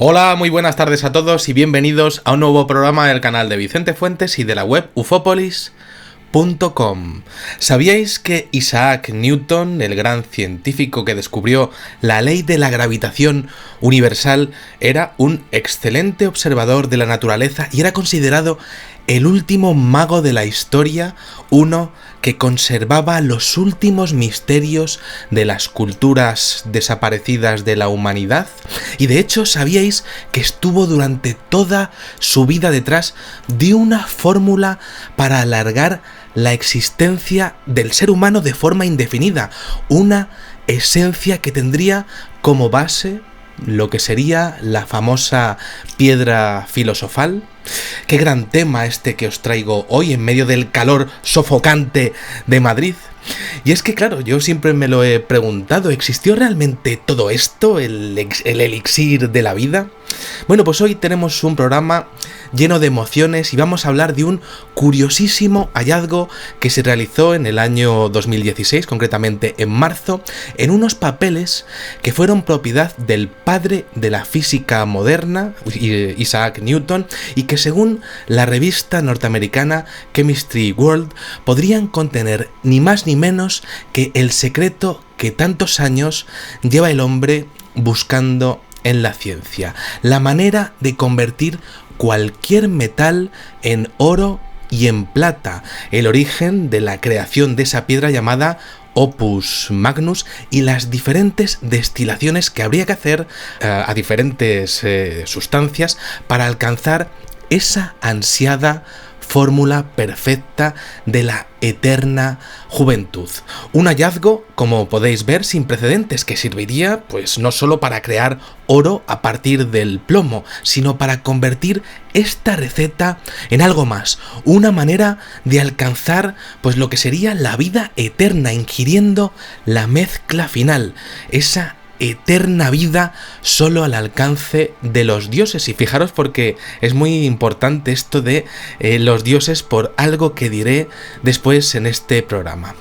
Hola, muy buenas tardes a todos y bienvenidos a un nuevo programa del canal de Vicente Fuentes y de la web ufopolis.com. ¿Sabíais que Isaac Newton, el gran científico que descubrió la ley de la gravitación universal, era un excelente observador de la naturaleza y era considerado el último mago de la historia, uno que conservaba los últimos misterios de las culturas desaparecidas de la humanidad? Y de hecho, ¿sabíais que estuvo durante toda su vida detrás de una fórmula para alargar la existencia del ser humano de forma indefinida? Una esencia que tendría como base lo que sería la famosa piedra filosofal. Qué gran tema este que os traigo hoy en medio del calor sofocante de Madrid. Y es que claro, yo siempre me lo he preguntado, ¿existió realmente todo esto, el elixir de la vida? Bueno, pues hoy tenemos un programa lleno de emociones y vamos a hablar de un curiosísimo hallazgo que se realizó en el año 2016, concretamente en marzo, en unos papeles que fueron propiedad del padre de la física moderna, Isaac Newton, y que según la revista norteamericana Chemistry World podrían contener ni más ni menos que el secreto que tantos años lleva el hombre buscando en la ciencia: la manera de convertir cualquier metal en oro y en plata, el origen de la creación de esa piedra llamada Opus Magnus y las diferentes destilaciones que habría que hacer a diferentes sustancias para alcanzar esa ansiada fórmula perfecta de la eterna juventud. Un hallazgo, como podéis ver, sin precedentes, que serviría pues no solo para crear oro a partir del plomo, sino para convertir esta receta en algo más, una manera de alcanzar pues lo que sería la vida eterna, ingiriendo la mezcla final, esa eterna vida solo al alcance de los dioses. Y fijaros, porque es muy importante esto de los dioses, por algo que diré después en este programa.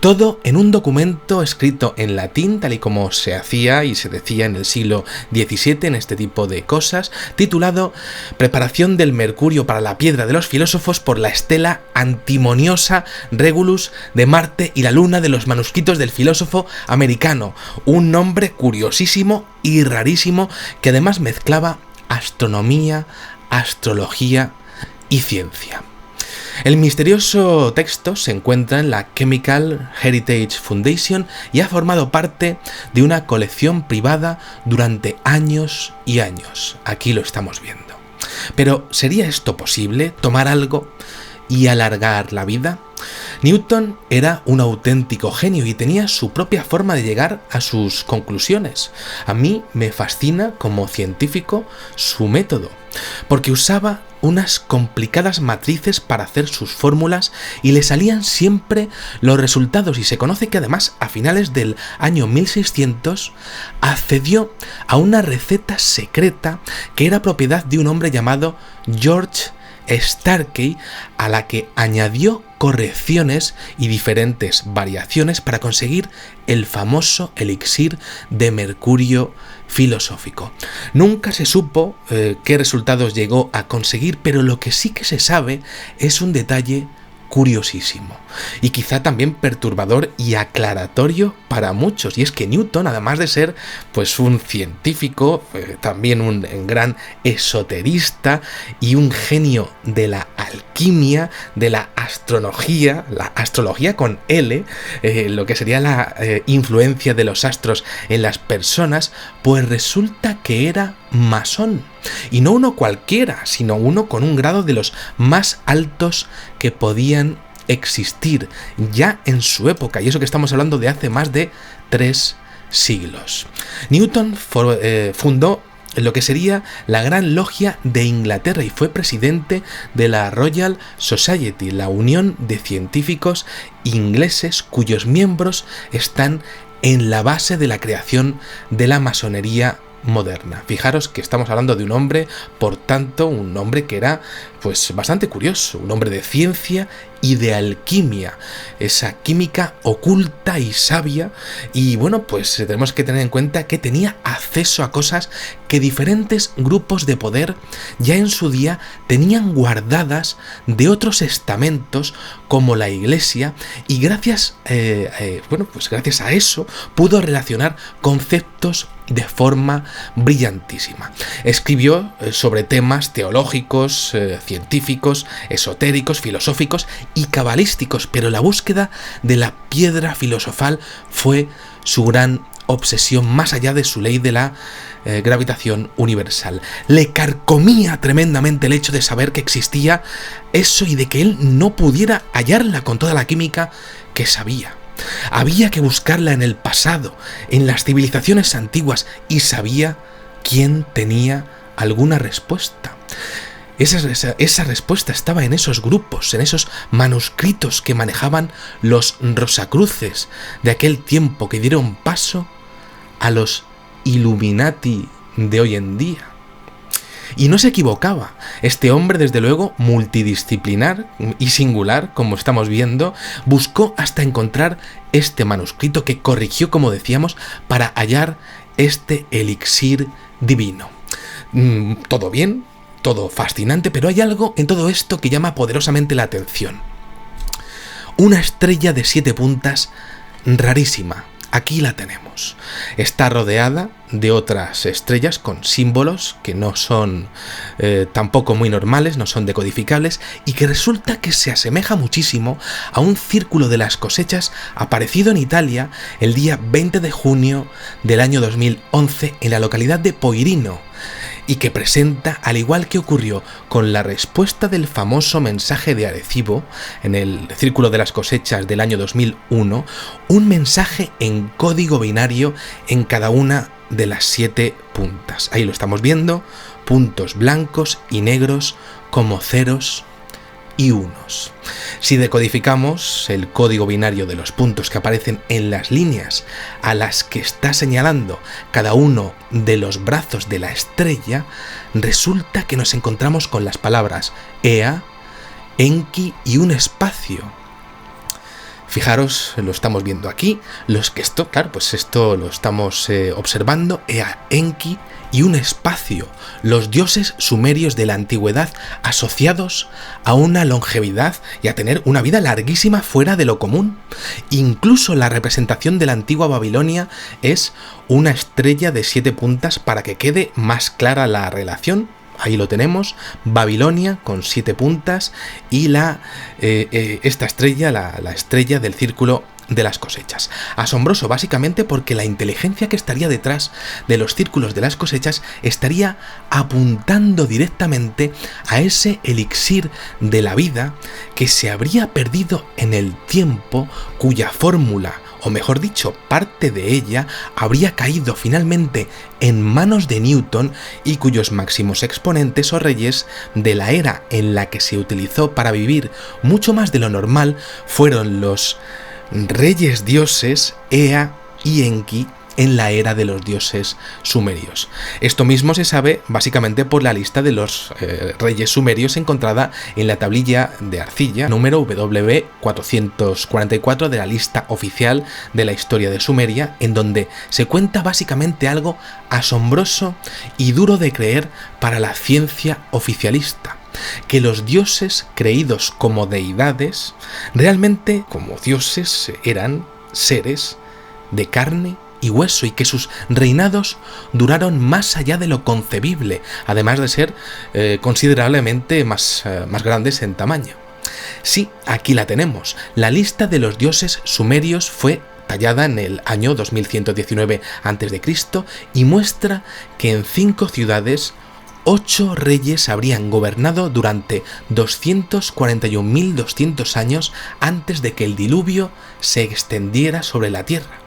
Todo en un documento escrito en latín, tal y como se hacía y se decía en el siglo XVII en este tipo de cosas, titulado Preparación del mercurio para la piedra de los filósofos por la estela antimoniosa Regulus de Marte y la luna de los manuscritos del filósofo americano. Un nombre curiosísimo y rarísimo que además mezclaba astronomía, astrología y ciencia. El misterioso texto se encuentra en la Chemical Heritage Foundation y ha formado parte de una colección privada durante años y años. Aquí lo estamos viendo. Pero ¿sería esto posible? ¿Tomar algo y alargar la vida? Newton era un auténtico genio y tenía su propia forma de llegar a sus conclusiones. A mí me fascina como científico su método, porque usaba unas complicadas matrices para hacer sus fórmulas y le salían siempre los resultados, y se conoce que además a finales del año 1600 accedió a una receta secreta que era propiedad de un hombre llamado George Starkey, a la que añadió correcciones y diferentes variaciones para conseguir el famoso elixir de mercurio filosófico. Nunca se supo qué resultados llegó a conseguir, pero lo que sí que se sabe es un detalle curiosísimo y quizá también perturbador y aclaratorio para muchos, y es que Newton, además de ser pues un científico, también un gran esoterista y un genio de la alquimia, de la astrología con L, lo que sería la influencia de los astros en las personas, pues resulta que era masón, y no uno cualquiera, sino uno con un grado de los más altos que podían existir ya en su época, y eso que estamos hablando de hace más de 3 siglos. Newton fundó lo que sería la Gran Logia de Inglaterra y fue presidente de la Royal Society, la unión de científicos ingleses cuyos miembros están en la base de la creación de la masonería moderna. Fijaros que estamos hablando de un hombre, por tanto, un hombre que era pues bastante curioso, un hombre de ciencia y de alquimia, esa química oculta y sabia, y bueno, pues tenemos que tener en cuenta que tenía acceso a cosas que diferentes grupos de poder ya en su día tenían guardadas de otros estamentos como la Iglesia, y gracias a eso pudo relacionar conceptos de forma brillantísima. Escribió sobre temas teológicos, científicos, esotéricos, filosóficos y cabalísticos, pero la búsqueda de la piedra filosofal fue su gran obsesión, más allá de su ley de la gravitación universal. Le carcomía tremendamente el hecho de saber que existía eso y de que él no pudiera hallarla con toda la química que sabía. Había que buscarla en el pasado, en las civilizaciones antiguas, y sabía quién tenía alguna respuesta. Esa respuesta estaba en esos grupos, en esos manuscritos que manejaban los Rosacruces de aquel tiempo, que dieron paso a los Illuminati de hoy en día. Y no se equivocaba. Este hombre, desde luego, multidisciplinar y singular, como estamos viendo, buscó hasta encontrar este manuscrito que corrigió, como decíamos, para hallar este elixir divino. Todo bien, todo fascinante, pero hay algo en todo esto que llama poderosamente la atención. Una estrella de 7 puntas rarísima. Aquí la tenemos. Está rodeada de otras estrellas con símbolos que no son tampoco muy normales, no son decodificables, y que resulta que se asemeja muchísimo a un círculo de las cosechas aparecido en Italia el día 20 de junio del año 2011 en la localidad de Poirino, y que presenta, al igual que ocurrió con la respuesta del famoso mensaje de Arecibo en el Círculo de las Cosechas del año 2001, un mensaje en código binario en cada una de las 7 puntas. Ahí lo estamos viendo, puntos blancos y negros como ceros y unos. Si decodificamos el código binario de los puntos que aparecen en las líneas a las que está señalando cada uno de los brazos de la estrella, resulta que nos encontramos con las palabras Ea, Enki y un espacio. Fijaros, lo estamos viendo aquí, esto lo estamos observando, Ea, Enki y un espacio, los dioses sumerios de la antigüedad asociados a una longevidad y a tener una vida larguísima fuera de lo común. Incluso la representación de la antigua Babilonia es una estrella de 7 puntas para que quede más clara la relación. Ahí lo tenemos, Babilonia con 7 puntas y esta estrella, la estrella del Círculo de las Cosechas. Asombroso básicamente porque la inteligencia que estaría detrás de los círculos de las cosechas estaría apuntando directamente a ese elixir de la vida que se habría perdido en el tiempo, cuya fórmula, o mejor dicho, parte de ella, habría caído finalmente en manos de Newton y cuyos máximos exponentes o reyes de la era en la que se utilizó para vivir mucho más de lo normal fueron los reyes dioses Ea y Enki en la era de los dioses sumerios. Esto mismo se sabe básicamente por la lista de los reyes sumerios encontrada en la tablilla de arcilla número WB444 de la lista oficial de la historia de Sumeria, en donde se cuenta básicamente algo asombroso y duro de creer para la ciencia oficialista: que los dioses creídos como deidades, realmente como dioses, eran seres de carne y hueso, y que sus reinados duraron más allá de lo concebible, además de ser considerablemente más grandes en tamaño. Sí, aquí la tenemos. La lista de los dioses sumerios fue tallada en el año 2119 a.C. y muestra que en 5 ciudades 8 reyes habrían gobernado durante 241.200 años antes de que el diluvio se extendiera sobre la tierra.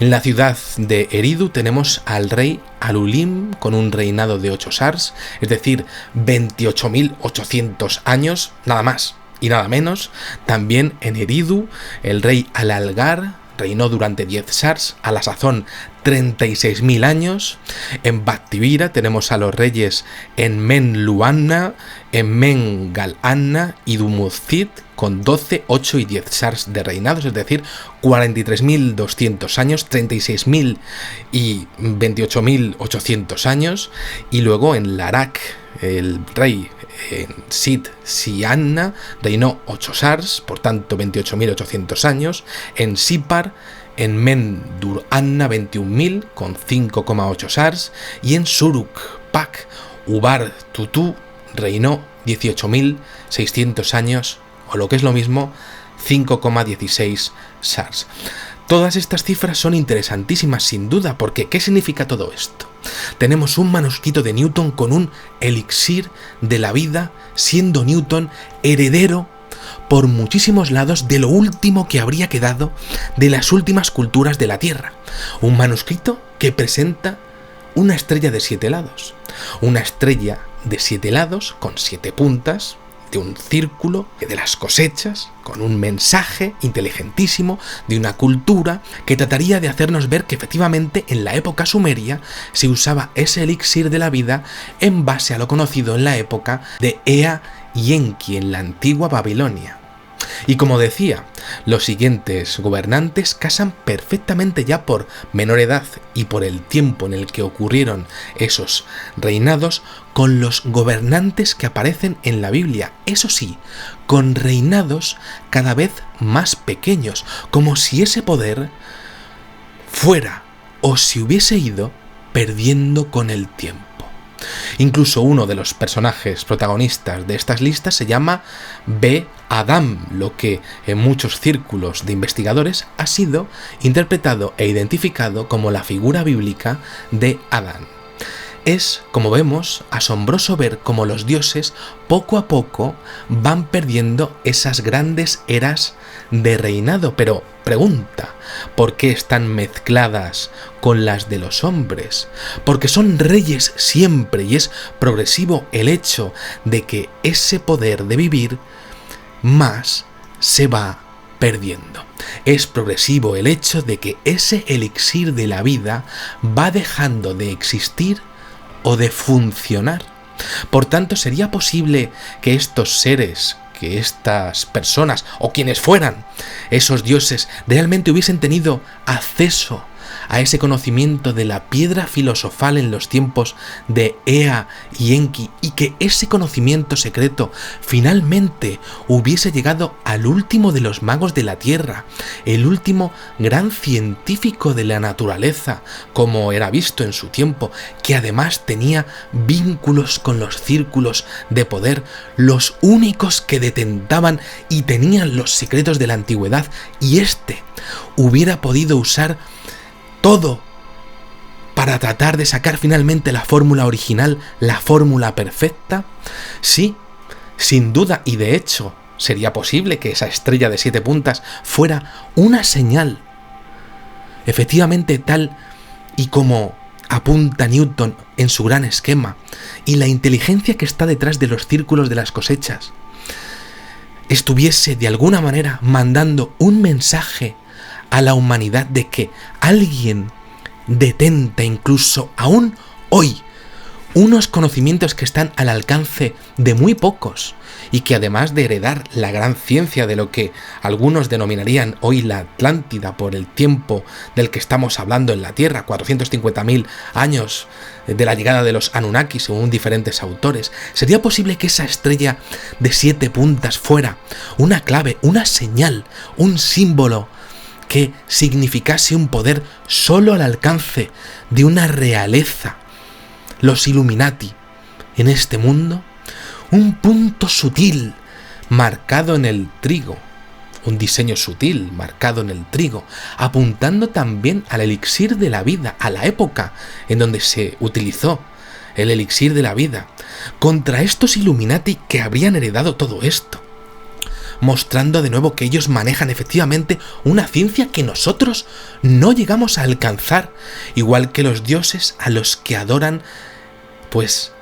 En la ciudad de Eridu tenemos al rey Alulim con un reinado de 8 sars, es decir, 28.800 años, nada más y nada menos. También en Eridu el rey Alalgar reinó durante 10 sars, a la sazón 36.000 años. En Bactivira tenemos a los reyes Enmen-Luanna, Enmen-Gal-Anna y Dumuzi con 12, 8 y 10 sars de reinados, es decir, 43.200 años, 36.000 y 28.800 años. Y luego en Larak, el rey Sid-Sianna reinó 8 sars, por tanto 28.800 años. En Sipar, en Mendur-Anna 21.000 con 5,8 sars. Y en Suruk-Pak, Ubar-Tutu reinó 18.600 años, o lo que es lo mismo, 5,16 sars. Todas estas cifras son interesantísimas sin duda, porque ¿qué significa todo esto? Tenemos un manuscrito de Newton con un elixir de la vida, siendo Newton heredero por muchísimos lados de lo último que habría quedado de las últimas culturas de la Tierra. Un manuscrito que presenta una estrella de 7 lados. Una estrella de 7 lados con 7 puntas, de un círculo de las cosechas, con un mensaje inteligentísimo de una cultura que trataría de hacernos ver que efectivamente en la época sumeria se usaba ese elixir de la vida en base a lo conocido en la época de Ea y Enki en la antigua Babilonia. Y como decía, los siguientes gobernantes casan perfectamente ya por menor edad y por el tiempo en el que ocurrieron esos reinados con los gobernantes que aparecen en la Biblia, eso sí, con reinados cada vez más pequeños, como si ese poder fuera o se hubiese ido perdiendo con el tiempo. Incluso uno de los personajes protagonistas de estas listas se llama B-Adam, lo que en muchos círculos de investigadores ha sido interpretado e identificado como la figura bíblica de Adán. Es, como vemos, asombroso ver cómo los dioses poco a poco van perdiendo esas grandes eras de reinado, pero pregunta, ¿por qué están mezcladas con las de los hombres? Porque son reyes siempre y es progresivo el hecho de que ese poder de vivir más se va perdiendo. Es progresivo el hecho de que ese elixir de la vida va dejando de existir o de funcionar. Por tanto, ¿sería posible que estos seres, que estas personas, o quienes fueran, esos dioses, realmente hubiesen tenido acceso a ese conocimiento de la piedra filosofal en los tiempos de Ea y Enki, y que ese conocimiento secreto finalmente hubiese llegado al último de los magos de la Tierra, el último gran científico de la naturaleza, como era visto en su tiempo, que además tenía vínculos con los círculos de poder, los únicos que detentaban y tenían los secretos de la antigüedad, y éste hubiera podido usar todo para tratar de sacar finalmente la fórmula original, la fórmula perfecta? Sí, sin duda, y de hecho sería posible que esa estrella de 7 puntas fuera una señal, efectivamente tal y como apunta Newton en su gran esquema, y la inteligencia que está detrás de los círculos de las cosechas estuviese de alguna manera mandando un mensaje a la humanidad de que alguien detenta incluso aún hoy unos conocimientos que están al alcance de muy pocos, y que además de heredar la gran ciencia de lo que algunos denominarían hoy la Atlántida por el tiempo del que estamos hablando en la Tierra, 450.000 años de la llegada de los Anunnaki según diferentes autores, ¿sería posible que esa estrella de 7 puntas fuera una clave, una señal, un símbolo que significase un poder solo al alcance de una realeza, los Illuminati, en este mundo? Un punto sutil marcado en el trigo, un diseño sutil marcado en el trigo, apuntando también al elixir de la vida, a la época en donde se utilizó el elixir de la vida, contra estos Illuminati que habrían heredado todo esto, mostrando de nuevo que ellos manejan efectivamente una ciencia que nosotros no llegamos a alcanzar, igual que los dioses a los que adoran, pues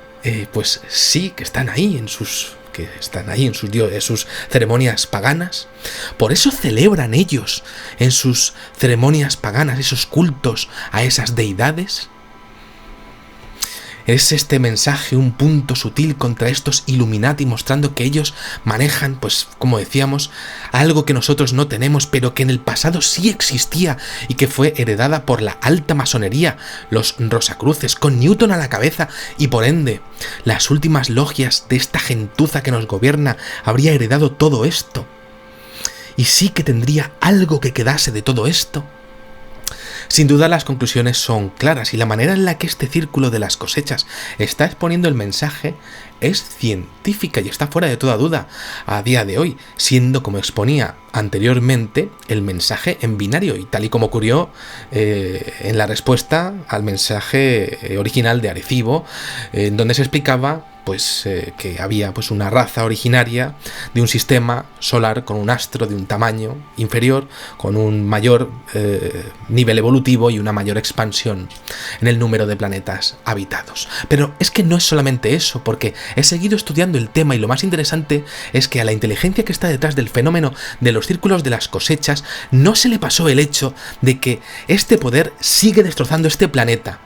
sí, que están ahí en sus que están ahí en sus ceremonias paganas. Por eso celebran ellos en sus ceremonias paganas esos cultos a esas deidades. Es este mensaje un punto sutil contra estos Illuminati, mostrando que ellos manejan, pues como decíamos, algo que nosotros no tenemos, pero que en el pasado sí existía y que fue heredada por la alta masonería, los Rosacruces, con Newton a la cabeza, y por ende, las últimas logias de esta gentuza que nos gobierna habría heredado todo esto. Y sí que tendría algo que quedase de todo esto. Sin duda las conclusiones son claras y la manera en la que este círculo de las cosechas está exponiendo el mensaje es científica y está fuera de toda duda a día de hoy, siendo, como exponía anteriormente, el mensaje en binario, y tal y como ocurrió en la respuesta al mensaje original de Arecibo, en donde se explicaba que había una raza originaria de un sistema solar con un astro de un tamaño inferior, con un mayor nivel evolutivo y una mayor expansión en el número de planetas habitados. Pero es que no es solamente eso, porque he seguido estudiando el tema y lo más interesante es que a la inteligencia que está detrás del fenómeno de los círculos de las cosechas no se le pasó el hecho de que este poder sigue destrozando este planeta.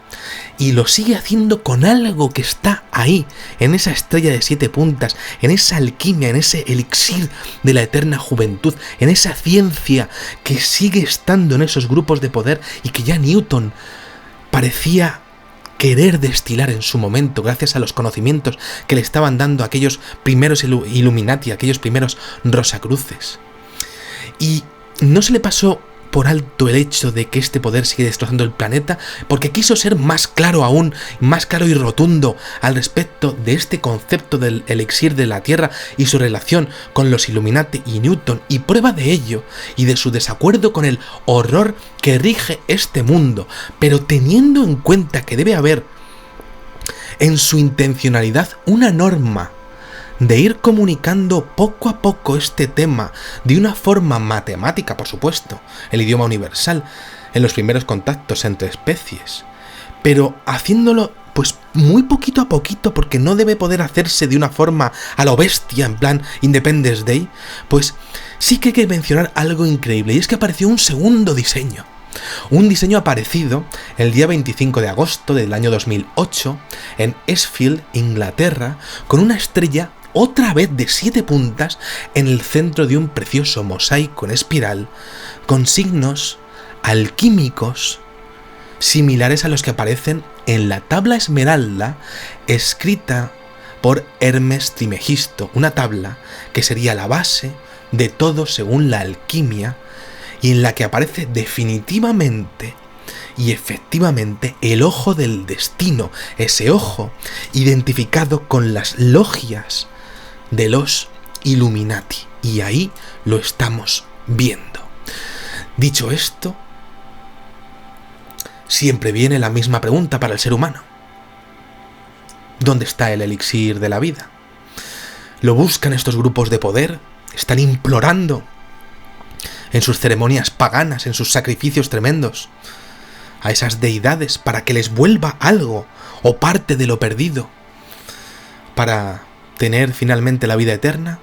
Y lo sigue haciendo con algo que está ahí, en esa estrella de 7 puntas, en esa alquimia, en ese elixir de la eterna juventud, en esa ciencia que sigue estando en esos grupos de poder y que ya Newton parecía querer destilar en su momento gracias a los conocimientos que le estaban dando aquellos primeros Illuminati, aquellos primeros Rosacruces. Y no se le pasó por alto el hecho de que este poder sigue destrozando el planeta, porque quiso ser más claro aún, más claro y rotundo al respecto de este concepto del elixir de la Tierra y su relación con los Illuminati y Newton, y prueba de ello y de su desacuerdo con el horror que rige este mundo, pero teniendo en cuenta que debe haber en su intencionalidad una norma de ir comunicando poco a poco este tema de una forma matemática, por supuesto, el idioma universal, en los primeros contactos entre especies, pero haciéndolo muy poquito a poquito, porque no debe poder hacerse de una forma a lo bestia, en plan Independence Day, pues sí que hay que mencionar algo increíble, y es que apareció un segundo diseño. Un diseño aparecido el día 25 de agosto del año 2008 en Eastfield, Inglaterra, con una estrella otra vez de 7 puntas en el centro de un precioso mosaico en espiral con signos alquímicos similares a los que aparecen en la tabla esmeralda escrita por Hermes Trismegisto, una tabla que sería la base de todo según la alquimia y en la que aparece definitivamente y efectivamente el ojo del destino, ese ojo identificado con las logias de los Illuminati, y ahí lo estamos viendo. Dicho esto, siempre viene la misma pregunta para el ser humano: ¿dónde está el elixir de la vida? ¿Lo buscan estos grupos de poder? ¿Están implorando en sus ceremonias paganas, en sus sacrificios tremendos, a esas deidades para que les vuelva algo o parte de lo perdido para tener finalmente la vida eterna?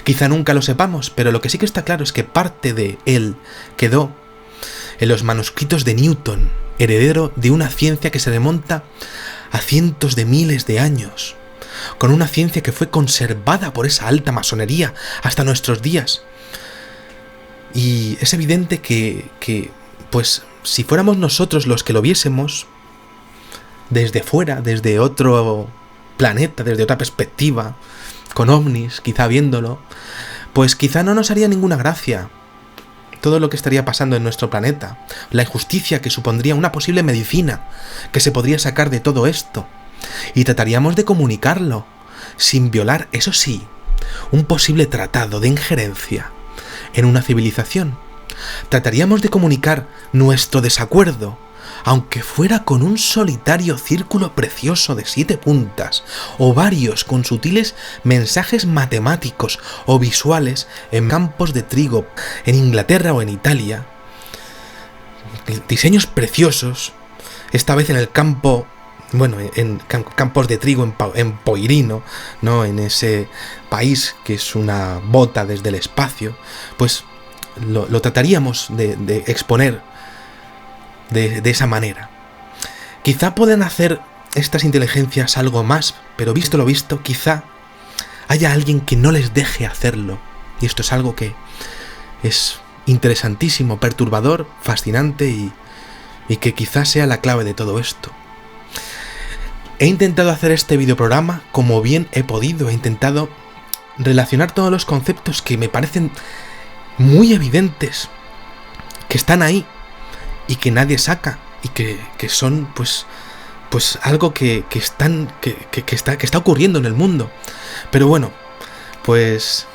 Quizá nunca lo sepamos, pero lo que sí que está claro es que parte de él quedó en los manuscritos de Newton, heredero de una ciencia que se remonta a cientos de miles de años, con una ciencia que fue conservada por esa alta masonería hasta nuestros días. Y es evidente que si fuéramos nosotros los que lo viésemos desde fuera, desde otro planeta, desde otra perspectiva, con ovnis, quizá viéndolo, pues quizá no nos haría ninguna gracia todo lo que estaría pasando en nuestro planeta, la injusticia que supondría una posible medicina que se podría sacar de todo esto, y trataríamos de comunicarlo, sin violar, eso sí, un posible tratado de injerencia en una civilización. Trataríamos de comunicar nuestro desacuerdo, aunque fuera con un solitario círculo precioso de 7 puntas, o varios con sutiles mensajes matemáticos o visuales en campos de trigo, en Inglaterra o en Italia. Diseños preciosos, esta vez en el campo bueno, en campos de trigo en Poirino, ¿no? En ese país que es una bota desde el espacio, pues lo trataríamos de exponer de esa manera. Quizá pueden hacer estas inteligencias algo más, pero visto lo visto, quizá haya alguien que no les deje hacerlo. Y esto es algo que es interesantísimo, perturbador, fascinante y que quizá sea la clave de todo esto. He intentado hacer este videoprograma como bien he podido, he intentado relacionar todos los conceptos que me parecen muy evidentes, que están ahí y que nadie saca y que son pues algo que está ocurriendo en el mundo. Pero bueno, pues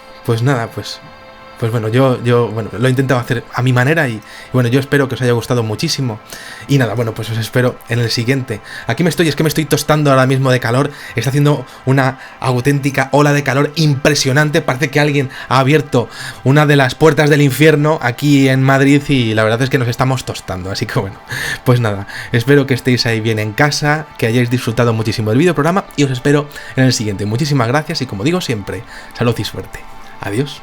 nada, pues bueno, yo bueno, lo he intentado hacer a mi manera y bueno, yo espero que os haya gustado muchísimo. Y nada, bueno, pues os espero en el siguiente. Aquí me estoy tostando ahora mismo de calor. Está haciendo una auténtica ola de calor impresionante. Parece que alguien ha abierto una de las puertas del infierno aquí en Madrid y la verdad es que nos estamos tostando. Así que bueno, pues nada, espero que estéis ahí bien en casa, que hayáis disfrutado muchísimo del videoprograma y os espero en el siguiente. Muchísimas gracias y como digo siempre, salud y suerte. Adiós.